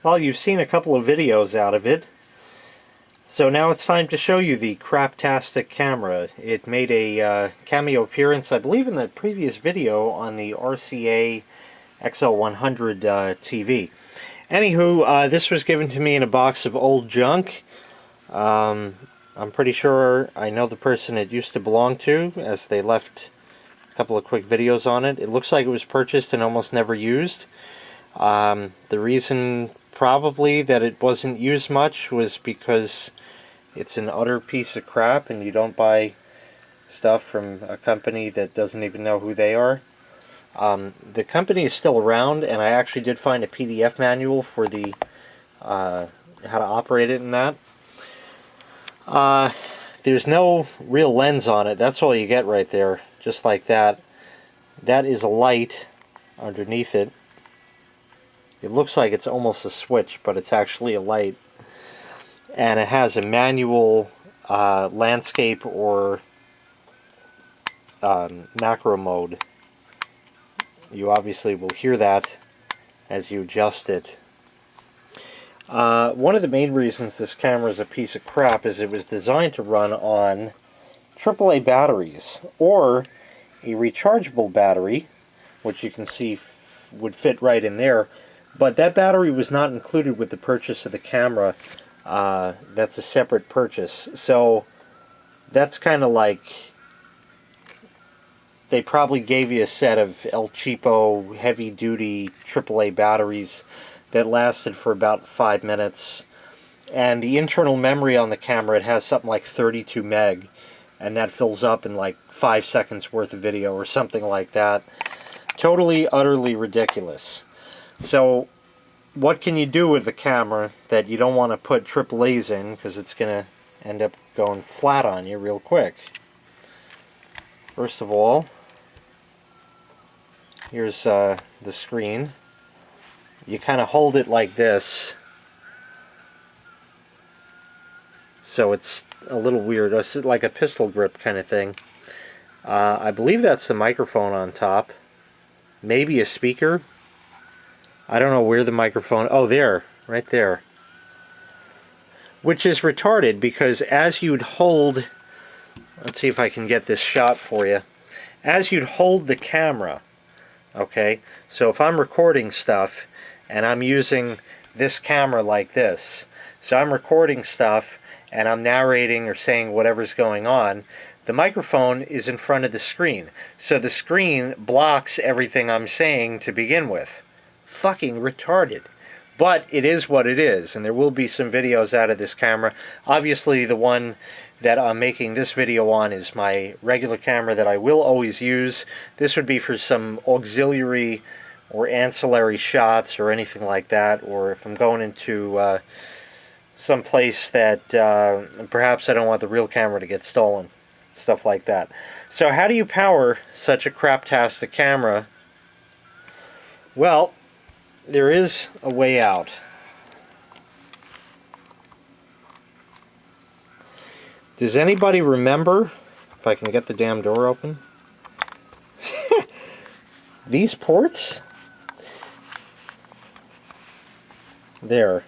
Well, you've seen a couple of videos out of it, so now it's time to show you the Craptastic camera. It made a cameo appearance, I believe, in the previous video on the RCA XL100 TV. Anywho, this was given to me in a box of old junk. I'm pretty sure I know the person it used to belong to, as they left a couple of quick videos on it. It looks like it was purchased and almost never used. The reason probably that it wasn't used much was because it's an utter piece of crap and you don't buy stuff from a company that doesn't even know who they are. The company is still around, and I actually did find a PDF manual for the how to operate it and that. There's no real lens on it. That's all you get right there, just like that. That is a light underneath it. It looks like it's almost a switch, but it's actually a light. And it has a manual landscape or macro mode. You obviously will hear that as you adjust it. One of the main reasons this camera is a piece of crap is it was designed to run on AAA batteries, or a rechargeable battery, which you can see would fit right in there. But that battery was not included with the purchase of the camera. That's a separate purchase. So that's kind of like they probably gave you a set of El Cheapo heavy-duty AAA batteries that lasted for about 5 minutes. And the internal memory on the camera, it has something like 32 meg. And that fills up in like 5 seconds worth of video or something like that. Totally, utterly ridiculous. So, what can you do with the camera that you don't want to put AAAs in, because it's going to end up going flat on you real quick? First of all, here's the screen. You kind of hold it like this, so it's a little weird. It's like a pistol grip kind of thing. I believe that's the microphone on top. Maybe a speaker. I don't know where the microphone... Oh, there. Right there. Which is retarded, because as you'd hold... Let's see if I can get this shot for you. As you'd hold the camera, okay? So if I'm recording stuff, and I'm using this camera like this, so I'm recording stuff, and I'm narrating or saying whatever's going on, the microphone is in front of the screen. So the screen blocks everything I'm saying to begin with. Fucking retarded. But it is what it is, and there will be some videos out of this camera. Obviously the one that I'm making this video on is my regular camera that I will always use. This would be for some auxiliary or ancillary shots or anything like that, or if I'm going into some place that perhaps I don't want the real camera to get stolen. Stuff like that. So how do you power such a craptastic camera? Well, there is a way out. Does anybody remember, if I can get the damn door open, these ports? There.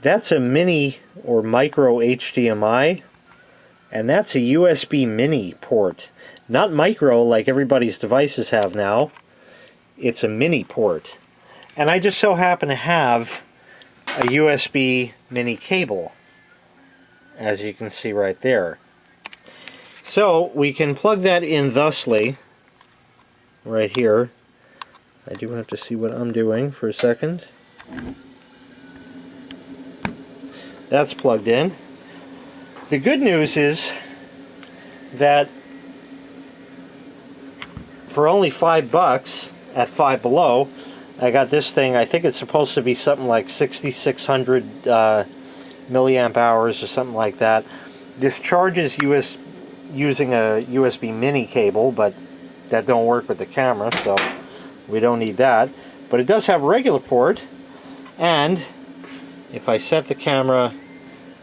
That's a mini or micro HDMI, and that's a USB mini port. Not micro like everybody's devices have now. It's a mini port. And I just so happen to have a USB mini cable, as you can see right there. So we can plug that in thusly, right here. I do have to see what I'm doing for a second. That's plugged in. The good news is that for only $5 at Five Below, I got this thing. I think it's supposed to be something like 6,600 milliamp hours or something like that. This charges using a USB mini cable, but that don't work with the camera, so we don't need that. But it does have a regular port, and if I set the camera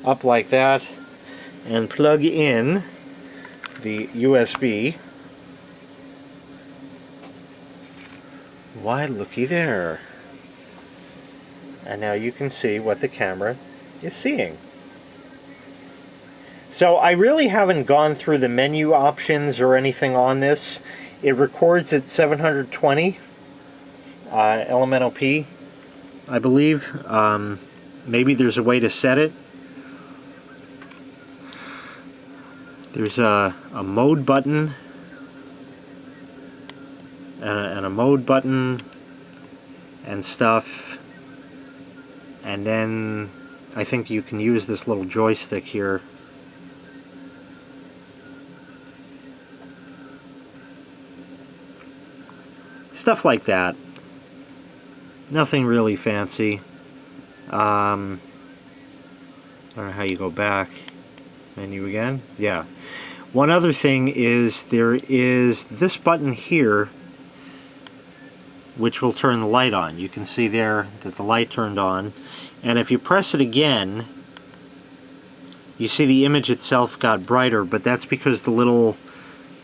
up like that and plug in the USB, why, looky there. And now you can see what the camera is seeing. So I really haven't gone through the menu options or anything on this. It records at 720 elemental P, I believe. Maybe there's a way to set it. There's a mode button and a mode button and stuff. And then I think you can use this little joystick here. Stuff like that. Nothing really fancy. I don't know how you go back. Menu again? Yeah. One other thing is there is this button here which will turn the light on. You can see there that the light turned on. And if you press it again, you see the image itself got brighter, but that's because the little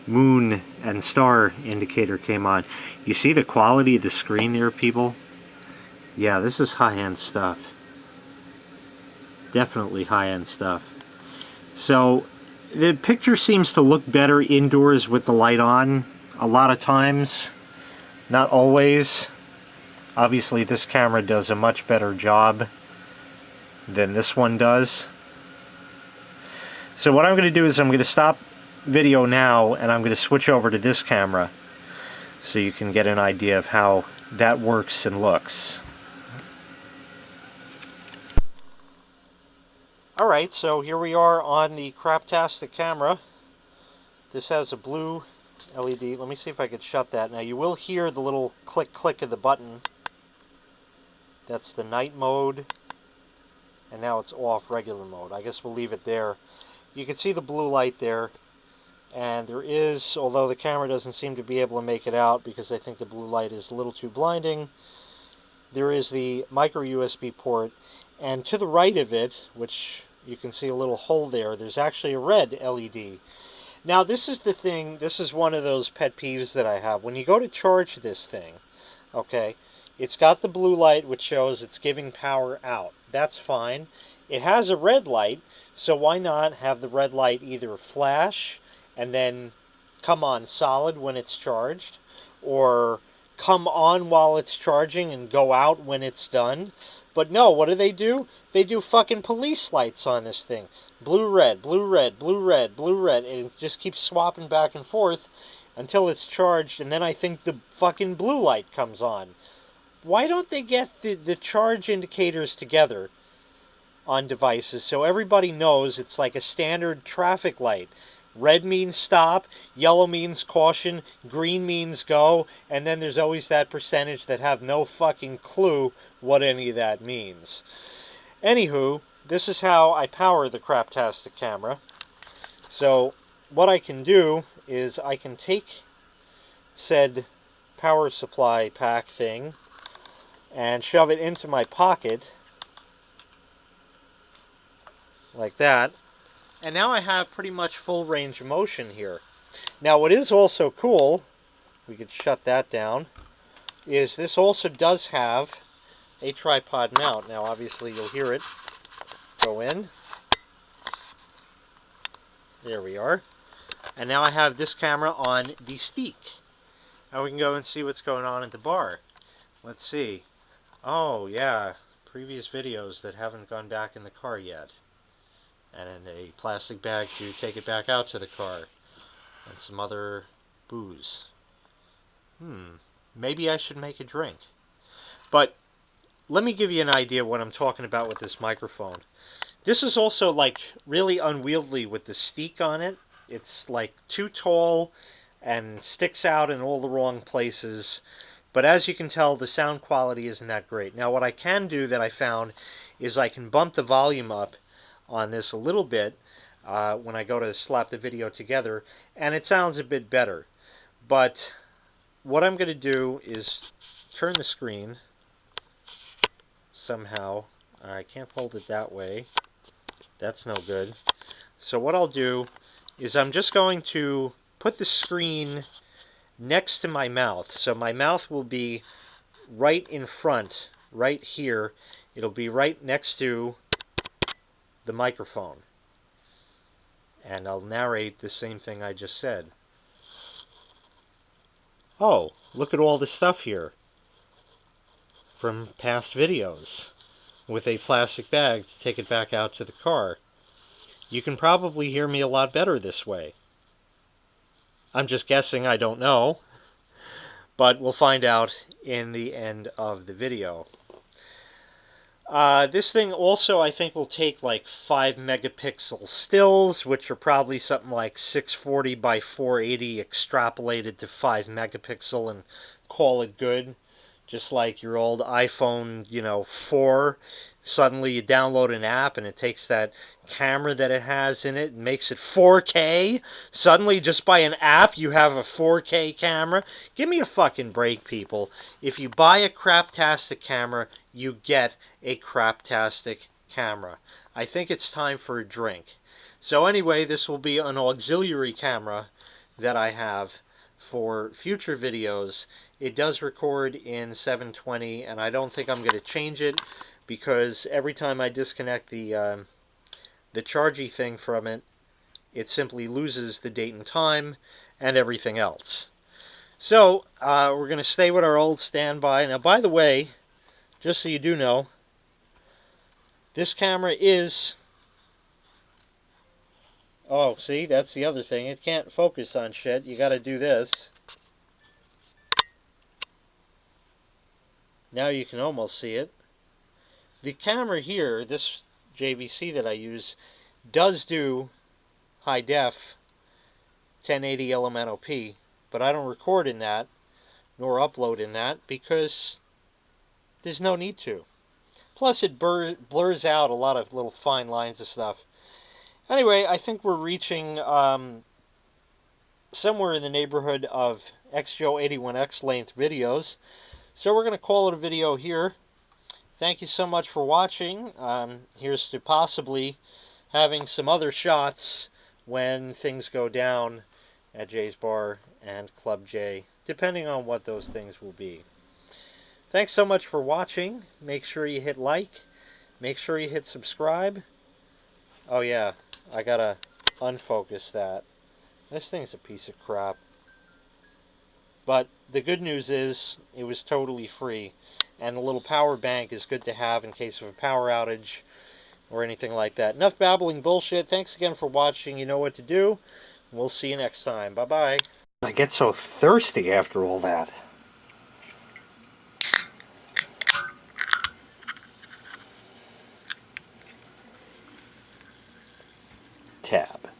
moon and star indicator came on. You see the quality of the screen there, people? Yeah, this is high-end stuff. Definitely high-end stuff. So the picture seems to look better indoors with the light on a lot of times. Not always. Obviously this camera does a much better job than this one does. So what I'm going to do is I'm going to stop video now and I'm going to switch over to this camera so you can get an idea of how that works and looks. Alright, so here we are on the Craptastic camera. This has a blue LED. Let me see if I could shut that. Now you will hear the little click click of the button. That's the night mode. And now it's off regular mode. I guess we'll leave it there. You can see the blue light there. And there is, although the camera doesn't seem to be able to make it out because I think the blue light is a little too blinding, there is the micro USB port. And to the right of it, which you can see a little hole there, there's actually a red LED. Now this is the thing, this is one of those pet peeves that I have. When you go to charge this thing, okay, it's got the blue light which shows it's giving power out. That's fine. It has a red light, so why not have the red light either flash and then come on solid when it's charged, or come on while it's charging and go out when it's done. But no, what do? They do fucking police lights on this thing. Blue, red, blue, red, blue, red, blue, red, and it just keeps swapping back and forth until it's charged, and then I think the fucking blue light comes on. Why don't they get the charge indicators together on devices so everybody knows it's like a standard traffic light? Red means stop, yellow means caution, green means go, and then there's always that percentage that have no fucking clue what any of that means. Anywho, this is how I power the Craptastic camera. So what I can do is I can take said power supply pack thing and shove it into my pocket like that. And now I have pretty much full range of motion here. Now what is also cool, we could shut that down, is this also does have a tripod mount. Now obviously you'll hear it go in. There we are. And now I have this camera on the stick. Now we can go and see what's going on at the bar. Let's see. Oh yeah, previous videos that haven't gone back in the car yet. And in a plastic bag to take it back out to the car. And some other booze. Maybe I should make a drink. But let me give you an idea of what I'm talking about with this microphone. This is also like really unwieldy with the stick on it. It's like too tall and sticks out in all the wrong places. But as you can tell, the sound quality isn't that great. Now what I can do that I found is I can bump the volume up on this a little bit when I go to slap the video together, and it sounds a bit better. But what I'm going to do is turn the screen somehow. I can't hold it that way. That's no good. So what I'll do is I'm just going to put the screen next to my mouth. So my mouth will be right in front, right here. It'll be right next to the microphone. And I'll narrate the same thing I just said. Oh, look at all this stuff here from past videos with a plastic bag to take it back out to the car. You can probably hear me a lot better this way. I'm just guessing, I don't know. But we'll find out in the end of the video. This thing also, I think, will take like 5 megapixel stills, which are probably something like 640 by 480 extrapolated to 5 megapixel and call it good. Just like your old iPhone, 4. Suddenly you download an app and it takes that camera that it has in it and makes it 4K. Suddenly, just by an app, you have a 4K camera. Give me a fucking break, people. If you buy a Craptastic camera, you get a Craptastic camera. I think it's time for a drink. So anyway, this will be an auxiliary camera that I have for future videos. It does record in 720, and I don't think I'm going to change it because every time I disconnect the chargy thing from it, it simply loses the date and time and everything else. So we're going to stay with our old standby. Now, by the way, just so you do know, this camera is... Oh, see, that's the other thing. It can't focus on shit. You got to do this. Now you can almost see it. The camera here, this JVC that I use, does do high def 1080 LMNOP, but I don't record in that, nor upload in that, because there's no need to. Plus it blurs out a lot of little fine lines of stuff. Anyway, I think we're reaching somewhere in the neighborhood of XJO81X length videos. So we're going to call it a video here. Thank you so much for watching. Here's to possibly having some other shots when things go down at Jay's Bar and Club J, depending on what those things will be. Thanks so much for watching. Make sure you hit like. Make sure you hit subscribe. Oh yeah, I gotta unfocus that. This thing's a piece of crap. But the good news is it was totally free. And a little power bank is good to have in case of a power outage or anything like that. Enough babbling bullshit. Thanks again for watching. You know what to do. We'll see you next time. Bye-bye. I get so thirsty after all that. Tab.